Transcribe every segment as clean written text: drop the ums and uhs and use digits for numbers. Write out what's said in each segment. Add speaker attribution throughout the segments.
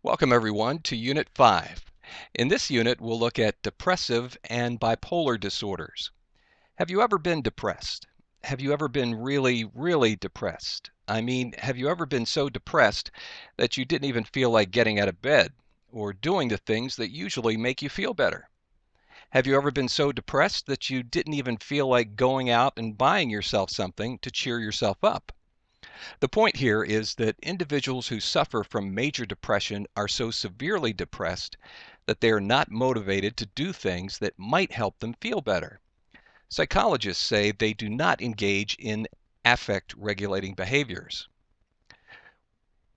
Speaker 1: Welcome everyone to Unit 5. In this unit, we'll look at depressive and bipolar disorders. Have you ever been depressed? Have you ever been really depressed? I mean, have you ever been so depressed that you didn't even feel like getting out of bed or doing the things that usually make you feel better? Have you ever been so depressed that you didn't even feel like going out and buying yourself something to cheer yourself up? The point here is that individuals who suffer from major depression are so severely depressed that they are not motivated to do things that might help them feel better. Psychologists say they do not engage in affect regulating behaviors.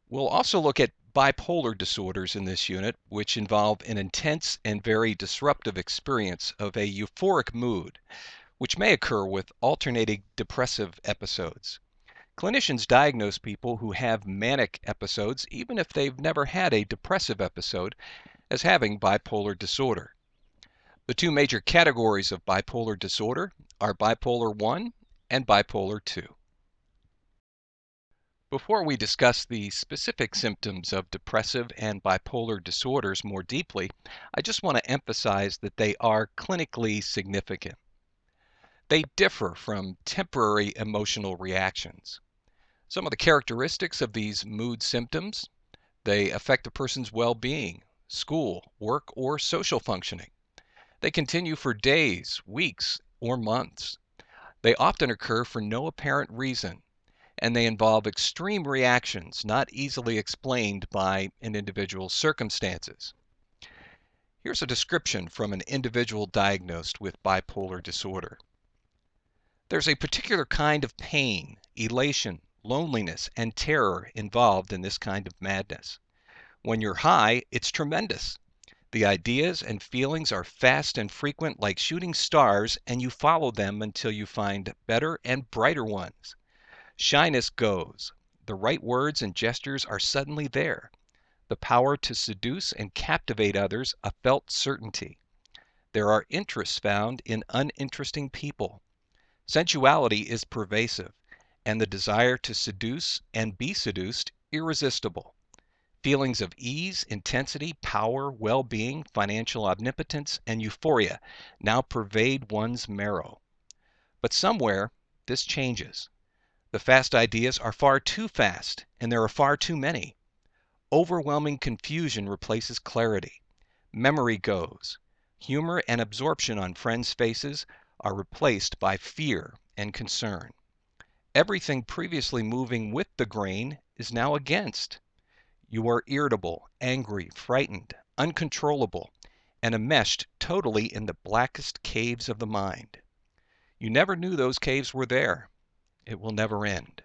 Speaker 1: We'll also look at bipolar disorders in this unit, which involve an intense and very disruptive experience of a euphoric mood, which may occur with alternating depressive episodes. Clinicians diagnose people who have manic episodes, even if they've never had a depressive episode, as having bipolar disorder. The two major categories of bipolar disorder are bipolar 1 and bipolar 2. Before we discuss the specific symptoms of depressive and bipolar disorders more deeply, I just want to emphasize that they are clinically significant. They differ from temporary emotional reactions. Some of the characteristics of these mood symptoms: they affect a person's well-being, school, work, or social functioning. They continue for days, weeks, or months. They often occur for no apparent reason, and they involve extreme reactions not easily explained by an individual's circumstances. Here's a description from an individual diagnosed with bipolar disorder. There's a particular kind of pain, elation, loneliness, and terror involved in this kind of madness. When you're high, it's tremendous. The ideas and feelings are fast and frequent like shooting stars, and you follow them until you find better and brighter ones. Shyness goes. The right words and gestures are suddenly there. The power to seduce and captivate others a felt certainty. There are interests found in uninteresting people. Sensuality is pervasive, and the desire to seduce and be seduced irresistible. Feelings of ease, intensity, power, well-being, financial omnipotence, and euphoria now pervade one's marrow. But somewhere this changes. The fast ideas are far too fast, and there are far too many. Overwhelming confusion replaces clarity. Memory goes. Humor and absorption on friends' faces are replaced by fear and concern. Everything previously moving with the grain is now against. You are irritable, angry, frightened, uncontrollable, and enmeshed totally in the blackest caves of the mind. You never knew those caves were there. It will never end.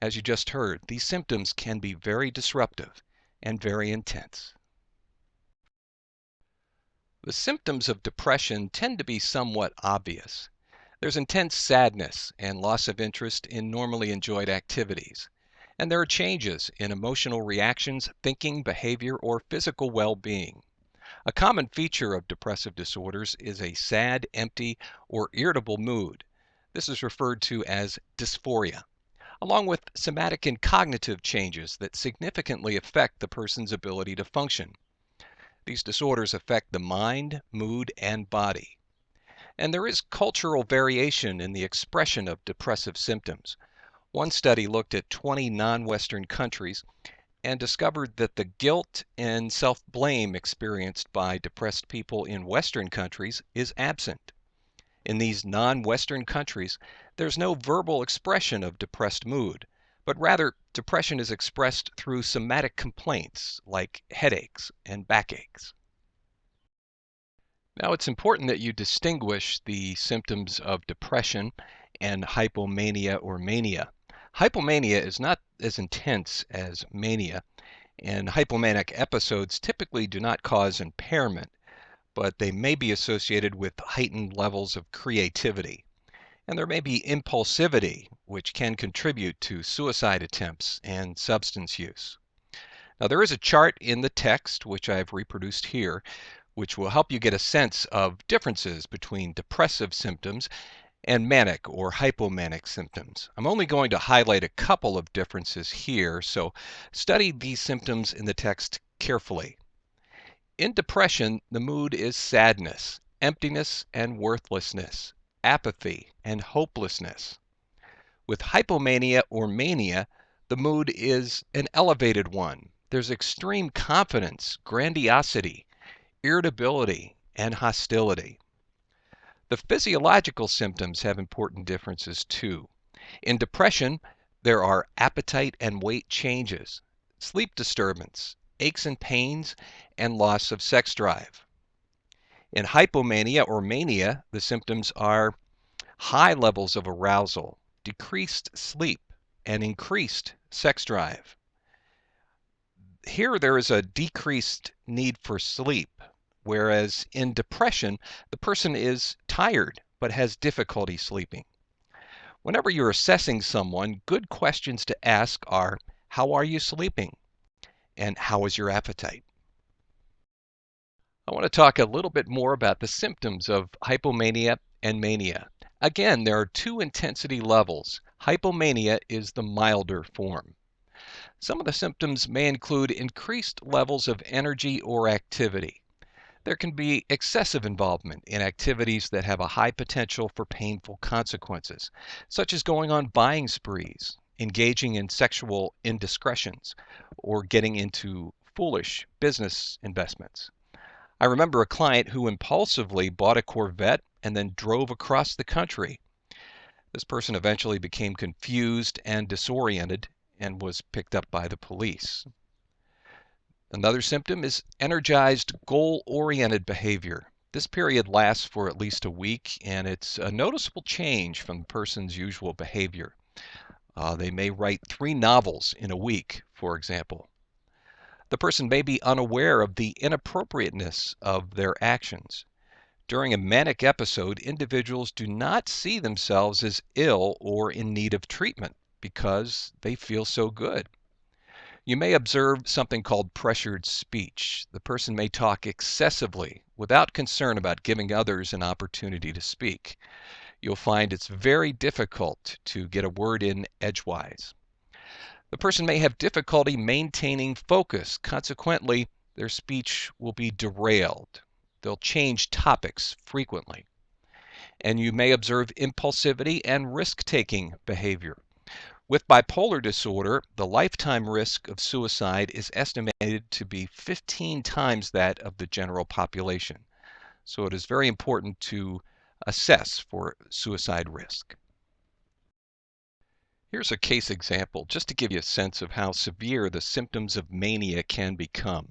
Speaker 1: As you just heard, these symptoms can be very disruptive and very intense. The symptoms of depression tend to be somewhat obvious. There's intense sadness and loss of interest in normally enjoyed activities. And there are changes in emotional reactions, thinking, behavior, or physical well-being. A common feature of depressive disorders is a sad, empty, or irritable mood. This is referred to as dysphoria, along with somatic and cognitive changes that significantly affect the person's ability to function. These disorders affect the mind, mood, and body. And there is cultural variation in the expression of depressive symptoms. One study looked at 20 non-Western countries and discovered that the guilt and self-blame experienced by depressed people in Western countries is absent. In these non-Western countries, there's no verbal expression of depressed mood, but rather depression is expressed through somatic complaints like headaches and backaches. Now, it's important that you distinguish the symptoms of depression and hypomania or mania. Hypomania is not as intense as mania, and hypomanic episodes typically do not cause impairment, but they may be associated with heightened levels of creativity. And there may be impulsivity, which can contribute to suicide attempts and substance use. Now, there is a chart in the text, which I've reproduced here, which will help you get a sense of differences between depressive symptoms and manic or hypomanic symptoms. I'm only going to highlight a couple of differences here, so study these symptoms in the text carefully. In depression, the mood is sadness, emptiness and worthlessness, apathy and hopelessness. With hypomania or mania, the mood is an elevated one. There's extreme confidence, grandiosity, irritability, and hostility. The physiological symptoms have important differences too. In depression, there are appetite and weight changes, sleep disturbance, aches and pains, and loss of sex drive. In hypomania or mania, the symptoms are high levels of arousal, decreased sleep, and increased sex drive. Here there is a decreased need for sleep, whereas in depression, the person is tired but has difficulty sleeping. Whenever you're assessing someone, good questions to ask are, how are you sleeping? And how is your appetite? I want to talk a little bit more about the symptoms of hypomania and mania. Again, there are two intensity levels. Hypomania is the milder form. Some of the symptoms may include increased levels of energy or activity. There can be excessive involvement in activities that have a high potential for painful consequences, such as going on buying sprees, engaging in sexual indiscretions, or getting into foolish business investments. I remember a client who impulsively bought a Corvette and then drove across the country. This person eventually became confused and disoriented and was picked up by the police. Another symptom is energized, goal-oriented behavior. This period lasts for at least a week, and it's a noticeable change from the person's usual behavior. They may write 3 novels in a week, for example. The person may be unaware of the inappropriateness of their actions. During a manic episode, individuals do not see themselves as ill or in need of treatment because they feel so good. You may observe something called pressured speech. The person may talk excessively without concern about giving others an opportunity to speak. You'll find it's very difficult to get a word in edgewise. The person may have difficulty maintaining focus. Consequently, their speech will be derailed. They'll change topics frequently. And you may observe impulsivity and risk-taking behavior. With bipolar disorder, the lifetime risk of suicide is estimated to be 15 times that of the general population. So it is very important to assess for suicide risk. Here's a case example just to give you a sense of how severe the symptoms of mania can become.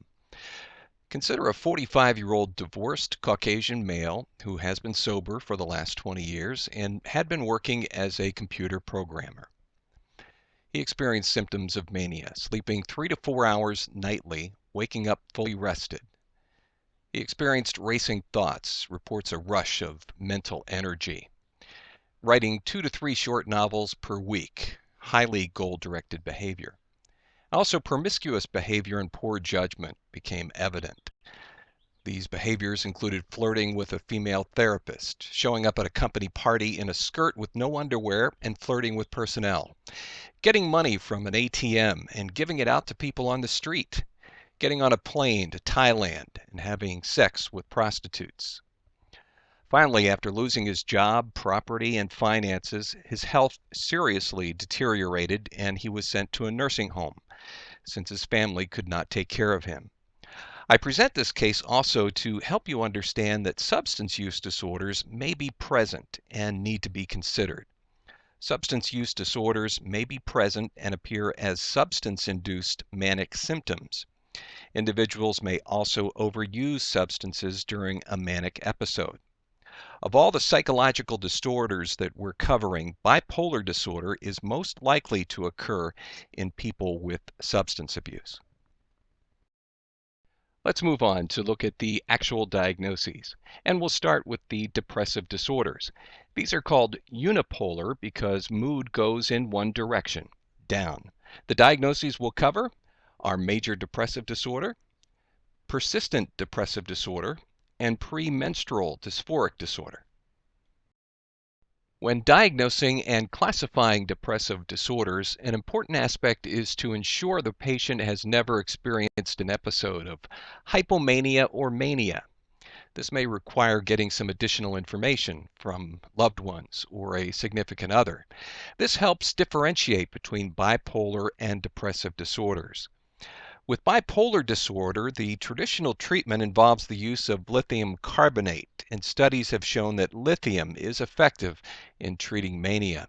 Speaker 1: Consider a 45-year-old divorced Caucasian male who has been sober for the last 20 years and had been working as a computer programmer. He experienced symptoms of mania, sleeping 3 to 4 hours nightly, waking up fully rested. He experienced racing thoughts, reports a rush of mental energy, writing 2 to 3 short novels per week, highly goal-directed behavior. Also, promiscuous behavior and poor judgment became evident. These behaviors included flirting with a female therapist, showing up at a company party in a skirt with no underwear and flirting with personnel, getting money from an ATM and giving it out to people on the street, getting on a plane to Thailand and having sex with prostitutes. Finally, after losing his job, property, and finances, his health seriously deteriorated and he was sent to a nursing home since his family could not take care of him. I present this case also to help you understand that substance use disorders may be present and need to be considered. Substance use disorders may be present and appear as substance-induced manic symptoms. Individuals may also overuse substances during a manic episode. Of all the psychological disorders that we're covering, bipolar disorder is most likely to occur in people with substance abuse. Let's move on to look at the actual diagnoses, and we'll start with the depressive disorders. These are called unipolar because mood goes in one direction, down. The diagnoses we'll cover are major depressive disorder, persistent depressive disorder, and premenstrual dysphoric disorder. When diagnosing and classifying depressive disorders, an important aspect is to ensure the patient has never experienced an episode of hypomania or mania. This may require getting some additional information from loved ones or a significant other. This helps differentiate between bipolar and depressive disorders. With bipolar disorder, the traditional treatment involves the use of lithium carbonate, and studies have shown that lithium is effective in treating mania.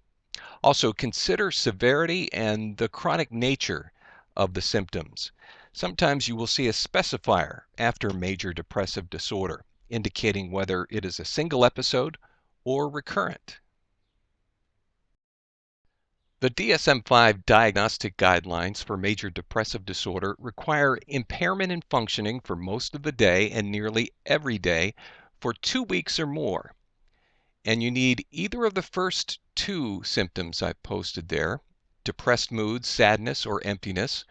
Speaker 1: Also, consider severity and the chronic nature of the symptoms. Sometimes you will see a specifier after major depressive disorder, indicating whether it is a single episode or recurrent. The DSM-5 diagnostic guidelines for major depressive disorder require impairment in functioning for most of the day and nearly every day for 2 weeks or more. And you need either of the first two symptoms I've posted there, depressed mood, sadness, or emptiness,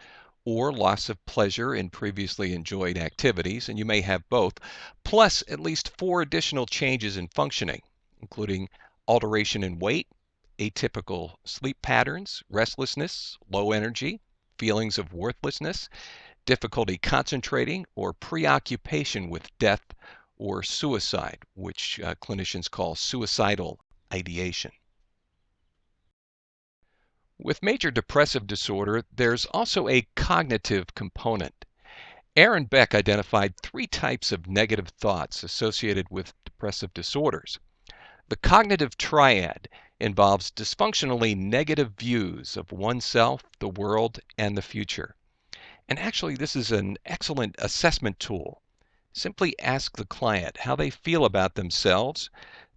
Speaker 1: or loss of pleasure in previously enjoyed activities, and you may have both, plus at least 4 additional changes in functioning, including alteration in weight, atypical sleep patterns, restlessness, low energy, feelings of worthlessness, difficulty concentrating, or preoccupation with death or suicide, which clinicians call suicidal ideation. With major depressive disorder, there's also a cognitive component. Aaron Beck identified 3 types of negative thoughts associated with depressive disorders. The cognitive triad involves dysfunctionally negative views of oneself, the world, and the future. And actually, this is an excellent assessment tool. Simply ask the client how they feel about themselves,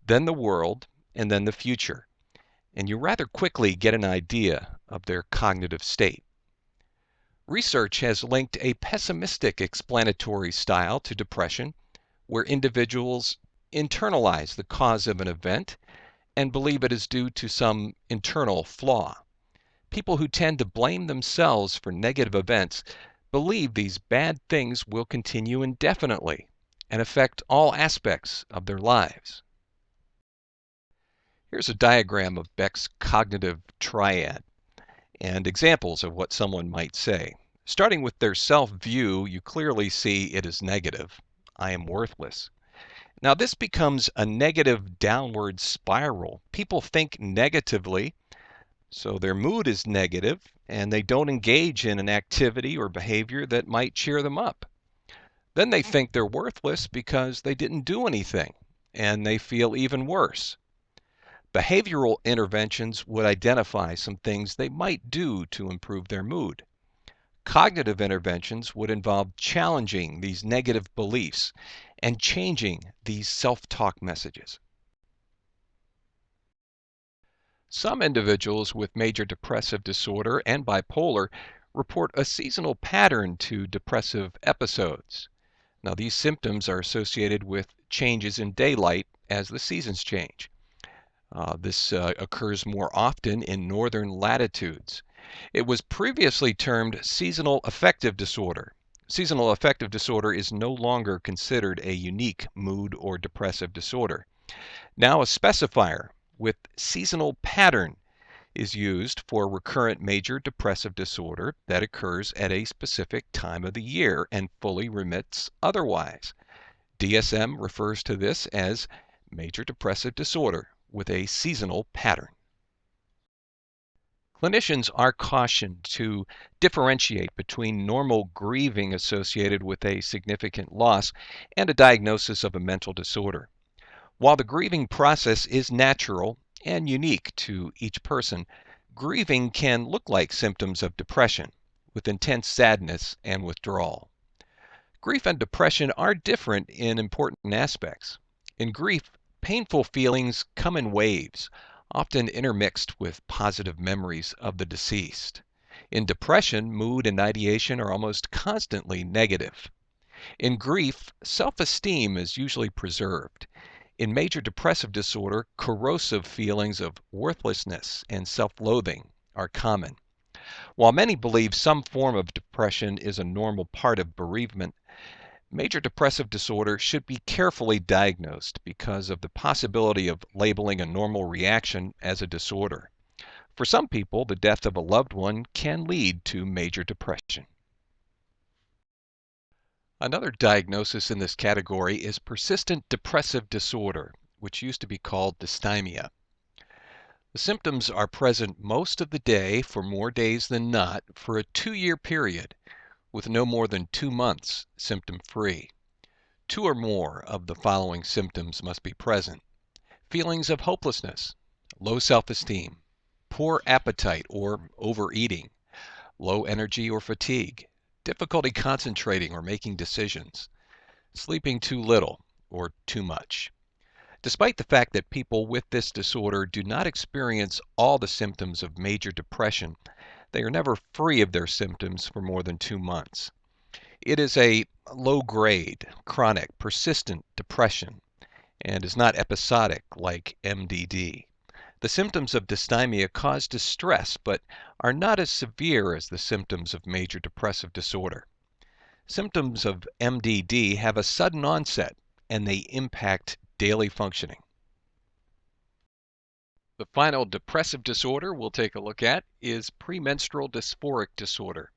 Speaker 1: then the world, and then the future. And you rather quickly get an idea of their cognitive state. Research has linked a pessimistic explanatory style to depression, where individuals internalize the cause of an event and believe it is due to some internal flaw. People who tend to blame themselves for negative events believe these bad things will continue indefinitely and affect all aspects of their lives. Here's a diagram of Beck's cognitive triad and examples of what someone might say. Starting with their self-view, you clearly see it is negative. I am worthless. Now this becomes a negative downward spiral. People think negatively, so their mood is negative, and they don't engage in an activity or behavior that might cheer them up. Then they think they're worthless because they didn't do anything, and they feel even worse. Behavioral interventions would identify some things they might do to improve their mood. Cognitive interventions would involve challenging these negative beliefs and changing these self-talk messages. Some individuals with major depressive disorder and bipolar report a seasonal pattern to depressive episodes. Now, these symptoms are associated with changes in daylight as the seasons change. This occurs more often in northern latitudes. It was previously termed seasonal affective disorder. Seasonal affective disorder is no longer considered a unique mood or depressive disorder. Now a specifier with seasonal pattern is used for recurrent major depressive disorder that occurs at a specific time of the year and fully remits otherwise. DSM refers to this as major depressive disorder with a seasonal pattern. Clinicians are cautioned to differentiate between normal grieving associated with a significant loss and a diagnosis of a mental disorder. While the grieving process is natural and unique to each person, grieving can look like symptoms of depression, with intense sadness and withdrawal. Grief and depression are different in important aspects. In grief, painful feelings come in waves, often intermixed with positive memories of the deceased. In depression, mood and ideation are almost constantly negative. In grief, self-esteem is usually preserved. In major depressive disorder, corrosive feelings of worthlessness and self-loathing are common. While many believe some form of depression is a normal part of bereavement, Major depressive disorder should be carefully diagnosed because of the possibility of labeling a normal reaction as a disorder. For some people, the death of a loved one can lead to major depression. Another diagnosis in this category is persistent depressive disorder, which used to be called dysthymia. The symptoms are present most of the day for more days than not for a 2-year period, with no more than 2 months symptom-free. 2 or more of the following symptoms must be present: feelings of hopelessness, low self-esteem, poor appetite or overeating, low energy or fatigue, difficulty concentrating or making decisions, sleeping too little or too much. Despite the fact that people with this disorder do not experience all the symptoms of major depression, they are never free of their symptoms for more than 2 months. It is a low-grade, chronic, persistent depression and is not episodic like MDD. The symptoms of dysthymia cause distress but are not as severe as the symptoms of major depressive disorder. Symptoms of MDD have a sudden onset and they impact daily functioning. The final depressive disorder we'll take a look at is premenstrual dysphoric disorder,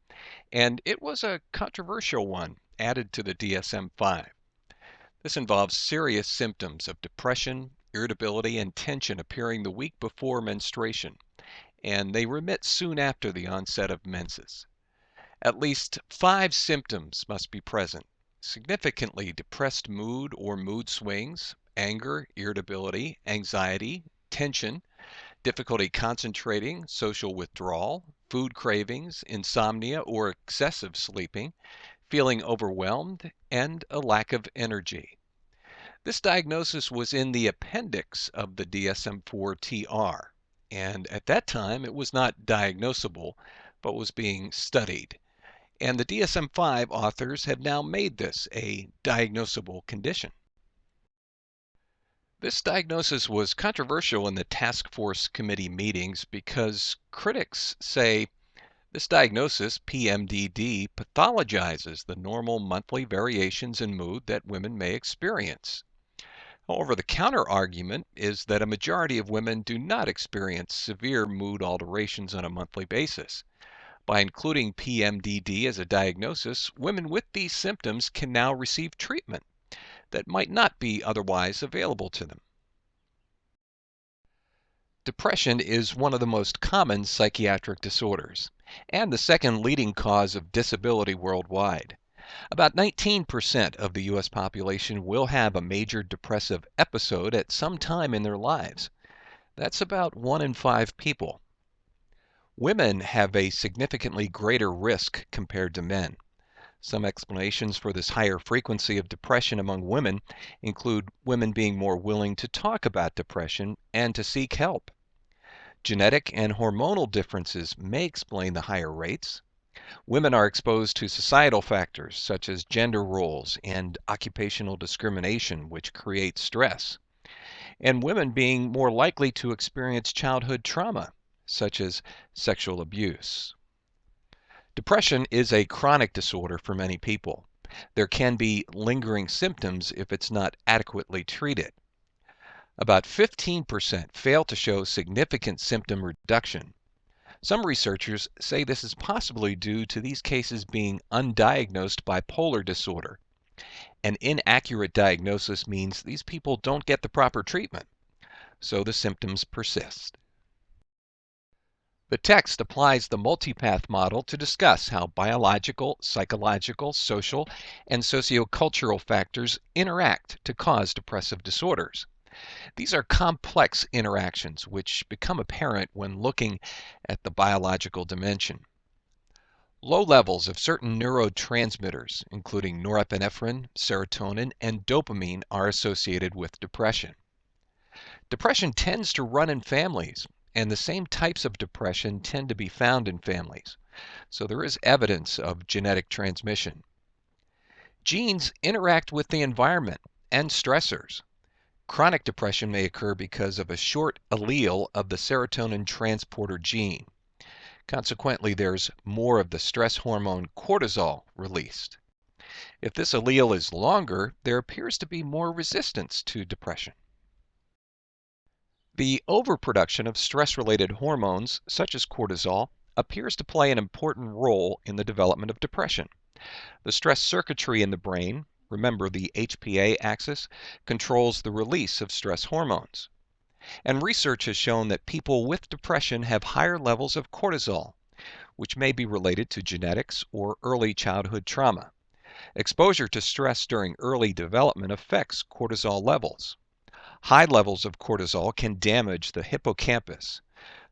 Speaker 1: and it was a controversial one added to the DSM-5. This involves serious symptoms of depression, irritability, and tension appearing the week before menstruation, and they remit soon after the onset of menses. At least 5 symptoms must be present: significantly depressed mood or mood swings, anger, irritability, anxiety, tension, difficulty concentrating, social withdrawal, food cravings, insomnia or excessive sleeping, feeling overwhelmed, and a lack of energy. This diagnosis was in the appendix of the DSM-4-TR, and at that time it was not diagnosable, but was being studied. And the DSM-5 authors have now made this a diagnosable condition. This diagnosis was controversial in the task force committee meetings because critics say this diagnosis, PMDD, pathologizes the normal monthly variations in mood that women may experience. However, the counter-argument is that a majority of women do not experience severe mood alterations on a monthly basis. By including PMDD as a diagnosis, women with these symptoms can now receive treatment that might not be otherwise available to them. Depression is one of the most common psychiatric disorders and the second leading cause of disability worldwide. About 19% of the U.S. population will have a major depressive episode at some time in their lives. That's about 1 in 5 people. Women have a significantly greater risk compared to men. Some explanations for this higher frequency of depression among women include women being more willing to talk about depression and to seek help. Genetic and hormonal differences may explain the higher rates. Women are exposed to societal factors such as gender roles and occupational discrimination, which create stress. And women being more likely to experience childhood trauma, such as sexual abuse. Depression is a chronic disorder for many people. There can be lingering symptoms if it's not adequately treated. About 15% fail to show significant symptom reduction. Some researchers say this is possibly due to these cases being undiagnosed bipolar disorder. An inaccurate diagnosis means these people don't get the proper treatment, so the symptoms persist. The text applies the multipath model to discuss how biological, psychological, social, and sociocultural factors interact to cause depressive disorders. These are complex interactions which become apparent when looking at the biological dimension. Low levels of certain neurotransmitters, including norepinephrine, serotonin, and dopamine, are associated with depression. Depression tends to run in families, and the same types of depression tend to be found in families, so there is evidence of genetic transmission. Genes interact with the environment and stressors. Chronic depression may occur because of a short allele of the serotonin transporter gene. Consequently, there's more of the stress hormone cortisol released. If this allele is longer, there appears to be more resistance to depression. The overproduction of stress-related hormones, such as cortisol, appears to play an important role in the development of depression. The stress circuitry in the brain, remember the HPA axis, controls the release of stress hormones. And research has shown that people with depression have higher levels of cortisol, which may be related to genetics or early childhood trauma. Exposure to stress during early development affects cortisol levels. High levels of cortisol can damage the hippocampus.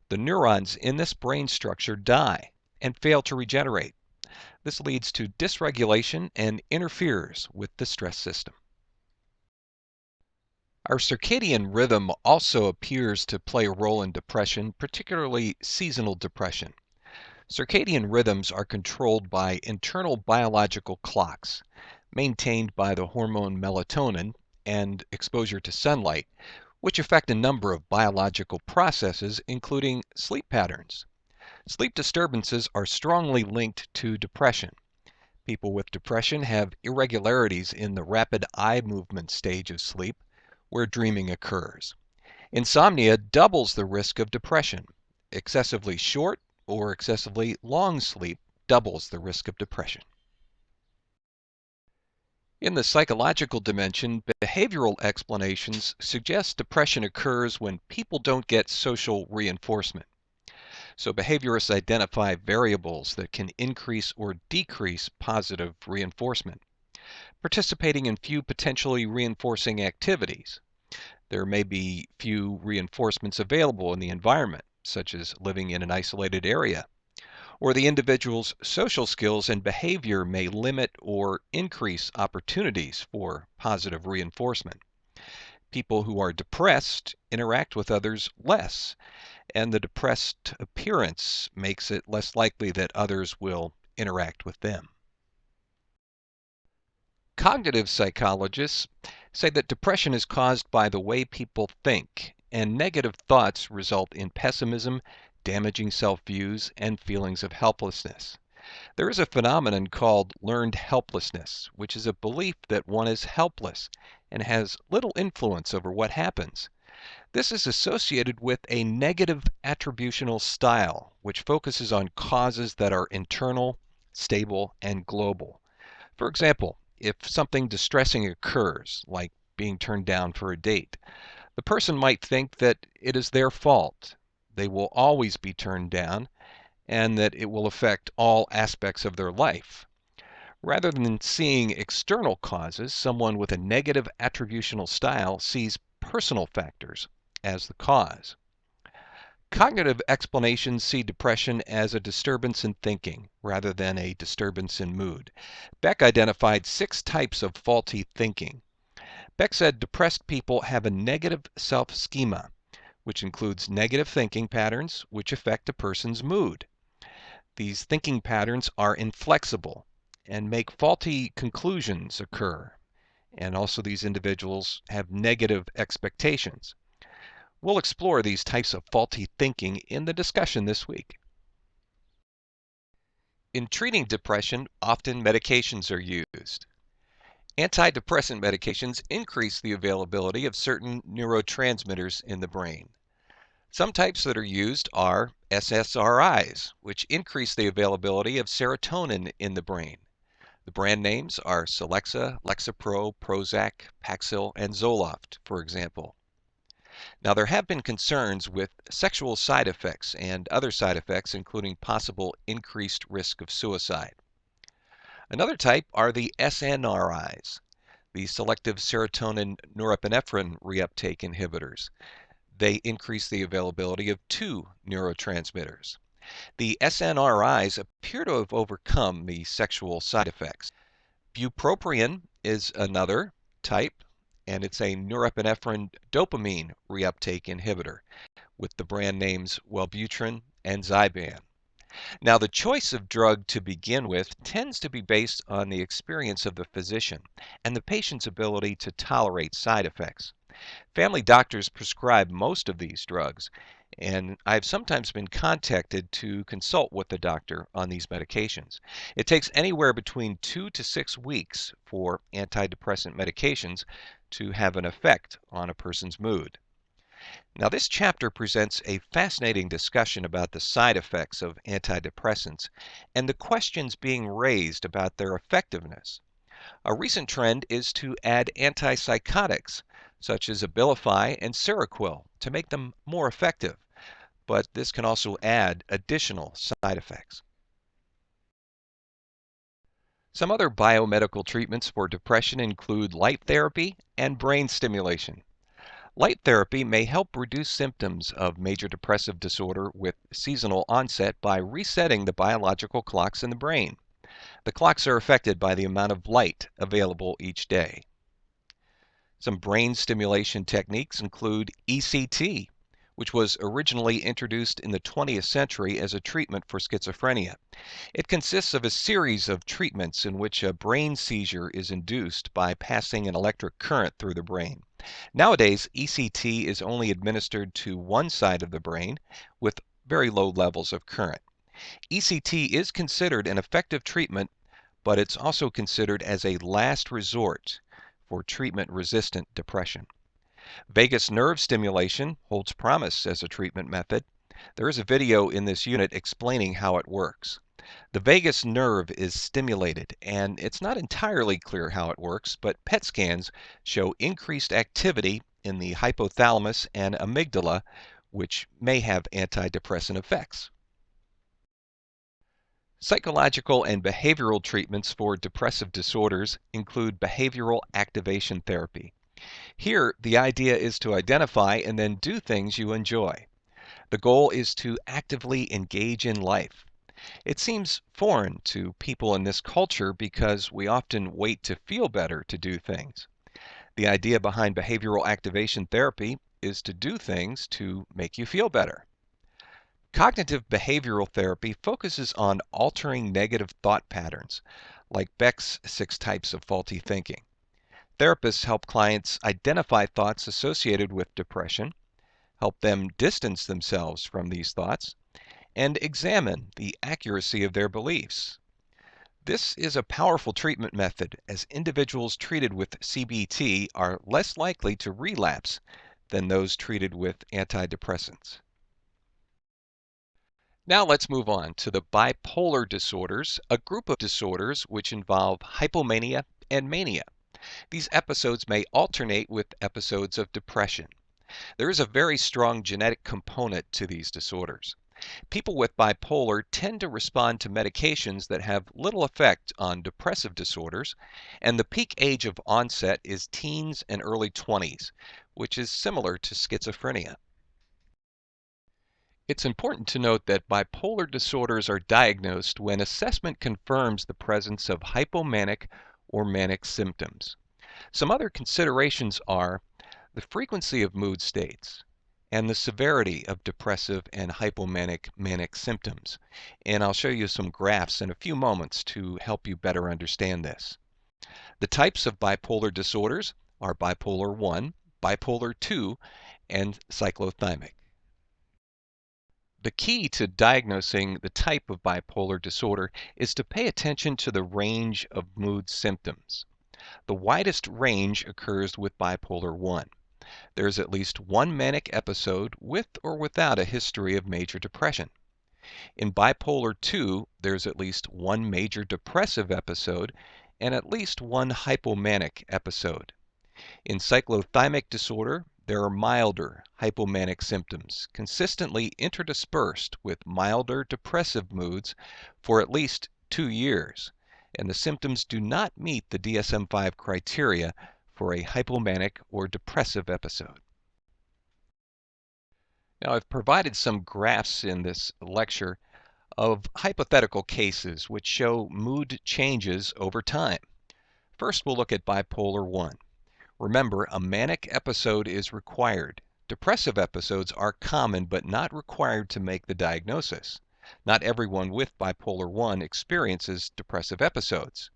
Speaker 1: The neurons in this brain structure die and fail to regenerate. This leads to dysregulation and interferes with the stress system. Our circadian rhythm also appears to play a role in depression, particularly seasonal depression. Circadian rhythms are controlled by internal biological clocks, maintained by the hormone melatonin and exposure to sunlight, which affect a number of biological processes, including sleep patterns. Sleep disturbances are strongly linked to depression. People with depression have irregularities in the rapid eye movement stage of sleep, where dreaming occurs. Insomnia doubles the risk of depression. Excessively short or excessively long sleep doubles the risk of depression. In the psychological dimension, behavioral explanations suggest depression occurs when people don't get social reinforcement. So behaviorists identify variables that can increase or decrease positive reinforcement. Participating in few potentially reinforcing activities. There may be few reinforcements available in the environment, such as living in an isolated area. Or the individual's social skills and behavior may limit or increase opportunities for positive reinforcement. People who are depressed interact with others less, and the depressed appearance makes it less likely that others will interact with them. Cognitive psychologists say that depression is caused by the way people think, and negative thoughts result in pessimism, damaging self-views, and feelings of helplessness. There is a phenomenon called learned helplessness, which is a belief that one is helpless and has little influence over what happens. This is associated with a negative attributional style, which focuses on causes that are internal, stable, and global. For example, if something distressing occurs, like being turned down for a date, the person might think that it is their fault. They will always be turned down, and that it will affect all aspects of their life. Rather than seeing external causes, someone with a negative attributional style sees personal factors as the cause. Cognitive explanations see depression as a disturbance in thinking rather than a disturbance in mood. Beck identified 6 types of faulty thinking. Beck said depressed people have a negative self-schema, which includes negative thinking patterns which affect a person's mood. These thinking patterns are inflexible and make faulty conclusions occur. And also these individuals have negative expectations. We'll explore these types of faulty thinking in the discussion this week. In treating depression, often medications are used. Antidepressant medications increase the availability of certain neurotransmitters in the brain. Some types that are used are SSRIs, which increase the availability of serotonin in the brain. The brand names are Celexa, Lexapro, Prozac, Paxil, and Zoloft, for example. Now, there have been concerns with sexual side effects and other side effects, including possible increased risk of suicide. Another type are the SNRIs, the selective serotonin norepinephrine reuptake inhibitors. They increase the availability of 2 neurotransmitters. The SNRIs appear to have overcome the sexual side effects. Bupropion is another type, and it's a norepinephrine dopamine reuptake inhibitor with the brand names Wellbutrin and Zyban. Now, the choice of drug to begin with tends to be based on the experience of the physician and the patient's ability to tolerate side effects. Family doctors prescribe most of these drugs, and I've sometimes been contacted to consult with the doctor on these medications. It takes anywhere between 2 to 6 weeks for antidepressant medications to have an effect on a person's mood. Now, this chapter presents a fascinating discussion about the side effects of antidepressants and the questions being raised about their effectiveness. A recent trend is to add antipsychotics, such as Abilify and Seroquel, to make them more effective, but this can also add additional side effects. Some other biomedical treatments for depression include light therapy and brain stimulation. Light therapy may help reduce symptoms of major depressive disorder with seasonal onset by resetting the biological clocks in the brain. The clocks are affected by the amount of light available each day. Some brain stimulation techniques include ECT, which was originally introduced in the 20th century as a treatment for schizophrenia. It consists of a series of treatments in which a brain seizure is induced by passing an electric current through the brain. Nowadays, ECT is only administered to one side of the brain with very low levels of current. ECT is considered an effective treatment, but it's also considered as a last resort for treatment-resistant depression. Vagus nerve stimulation holds promise as a treatment method. There is a video in this unit explaining how it works. The vagus nerve is stimulated, and it's not entirely clear how it works, but PET scans show increased activity in the hypothalamus and amygdala, which may have antidepressant effects. Psychological and behavioral treatments for depressive disorders include behavioral activation therapy. Here, the idea is to identify and then do things you enjoy. The goal is to actively engage in life. It seems foreign to people in this culture because we often wait to feel better to do things. The idea behind behavioral activation therapy is to do things to make you feel better. Cognitive behavioral therapy focuses on altering negative thought patterns, like Beck's 6 types of faulty thinking. Therapists help clients identify thoughts associated with depression, help them distance themselves from these thoughts, and examine the accuracy of their beliefs. This is a powerful treatment method, as individuals treated with CBT are less likely to relapse than those treated with antidepressants. Now let's move on to the bipolar disorders, a group of disorders which involve hypomania and mania. These episodes may alternate with episodes of depression. There is a very strong genetic component to these disorders. People with bipolar tend to respond to medications that have little effect on depressive disorders, and the peak age of onset is teens and early 20s, which is similar to schizophrenia. It's important to note that bipolar disorders are diagnosed when assessment confirms the presence of hypomanic or manic symptoms. Some other considerations are the frequency of mood states and the severity of depressive and hypomanic manic symptoms. And I'll show you some graphs in a few moments to help you better understand this. The types of bipolar disorders are bipolar 1, bipolar 2, and cyclothymic. The key to diagnosing the type of bipolar disorder is to pay attention to the range of mood symptoms. The widest range occurs with bipolar 1. There is at least one manic episode with or without a history of major depression. In bipolar 2, there's at least one major depressive episode and at least one hypomanic episode. In cyclothymic disorder, there are milder hypomanic symptoms, consistently interdispersed with milder depressive moods for at least 2 years, and the symptoms do not meet the DSM-5 criteria for a hypomanic or depressive episode. Now, I've provided some graphs in this lecture of hypothetical cases which show mood changes over time. First, we'll look at bipolar 1. Remember, a manic episode is required. Depressive episodes are common but not required to make the diagnosis. Not everyone with bipolar 1 experiences depressive episodes.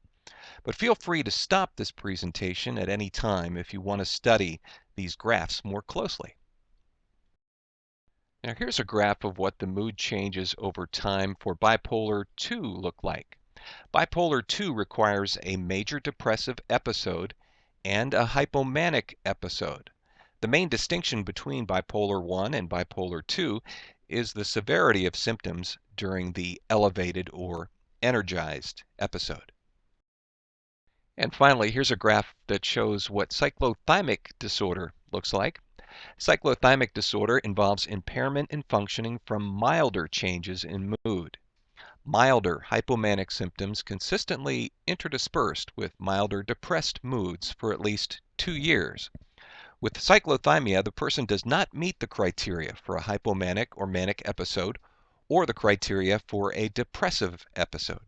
Speaker 1: But feel free to stop this presentation at any time if you want to study these graphs more closely. Now here's a graph of what the mood changes over time for bipolar 2 look like. Bipolar 2 requires a major depressive episode and a hypomanic episode. The main distinction between bipolar 1 and bipolar 2 is the severity of symptoms during the elevated or energized episode. And finally, here's a graph that shows what cyclothymic disorder looks like. Cyclothymic disorder involves impairment in functioning from milder changes in mood. Milder hypomanic symptoms consistently interdispersed with milder depressed moods for at least 2 years. With cyclothymia, the person does not meet the criteria for a hypomanic or manic episode or the criteria for a depressive episode.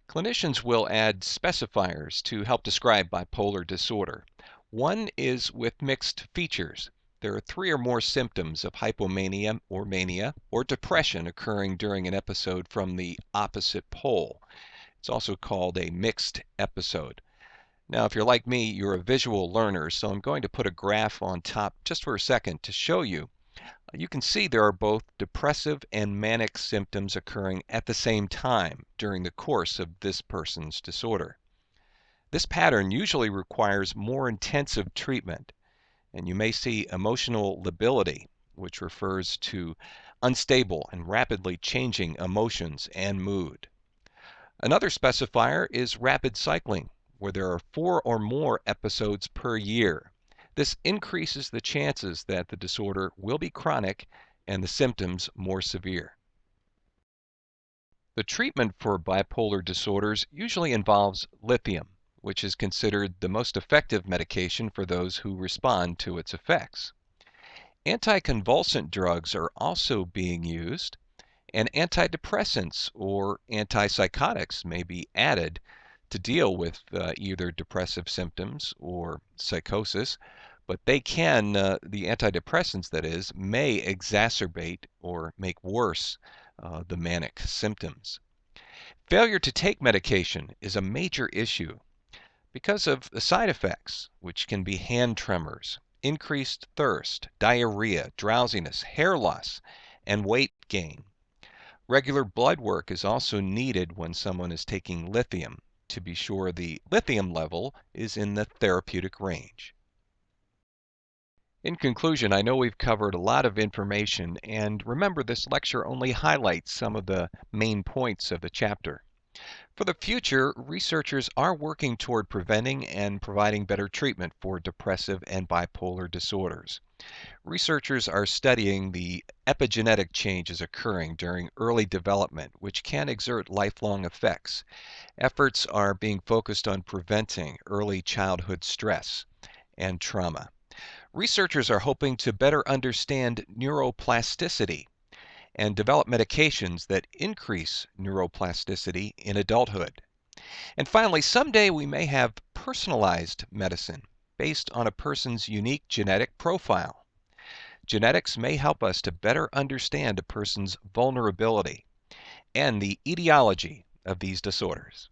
Speaker 1: Clinicians will add specifiers to help describe bipolar disorder. One is with mixed features. There are 3 or more symptoms of hypomania or mania or depression occurring during an episode from the opposite pole. It's also called a mixed episode. Now, if you're like me, you're a visual learner, so I'm going to put a graph on top just for a second to show you. You can see there are both depressive and manic symptoms occurring at the same time during the course of this person's disorder. This pattern usually requires more intensive treatment, and you may see emotional lability, which refers to unstable and rapidly changing emotions and mood. Another specifier is rapid cycling, where there are 4 or more episodes per year. This increases the chances that the disorder will be chronic and the symptoms more severe. The treatment for bipolar disorders usually involves lithium, which is considered the most effective medication for those who respond to its effects. Anticonvulsant drugs are also being used, and antidepressants or antipsychotics may be added to deal with either depressive symptoms or psychosis, but the antidepressants that is, may exacerbate or make worse the manic symptoms. Failure to take medication is a major issue because of the side effects, which can be hand tremors, increased thirst, diarrhea, drowsiness, hair loss, and weight gain. Regular blood work is also needed when someone is taking lithium to be sure the lithium level is in the therapeutic range. In conclusion, I know we've covered a lot of information, and remember this lecture only highlights some of the main points of the chapter. For the future, researchers are working toward preventing and providing better treatment for depressive and bipolar disorders. Researchers are studying the epigenetic changes occurring during early development, which can exert lifelong effects. Efforts are being focused on preventing early childhood stress and trauma. Researchers are hoping to better understand neuroplasticity and develop medications that increase neuroplasticity in adulthood. And finally, someday we may have personalized medicine based on a person's unique genetic profile. Genetics may help us to better understand a person's vulnerability and the etiology of these disorders.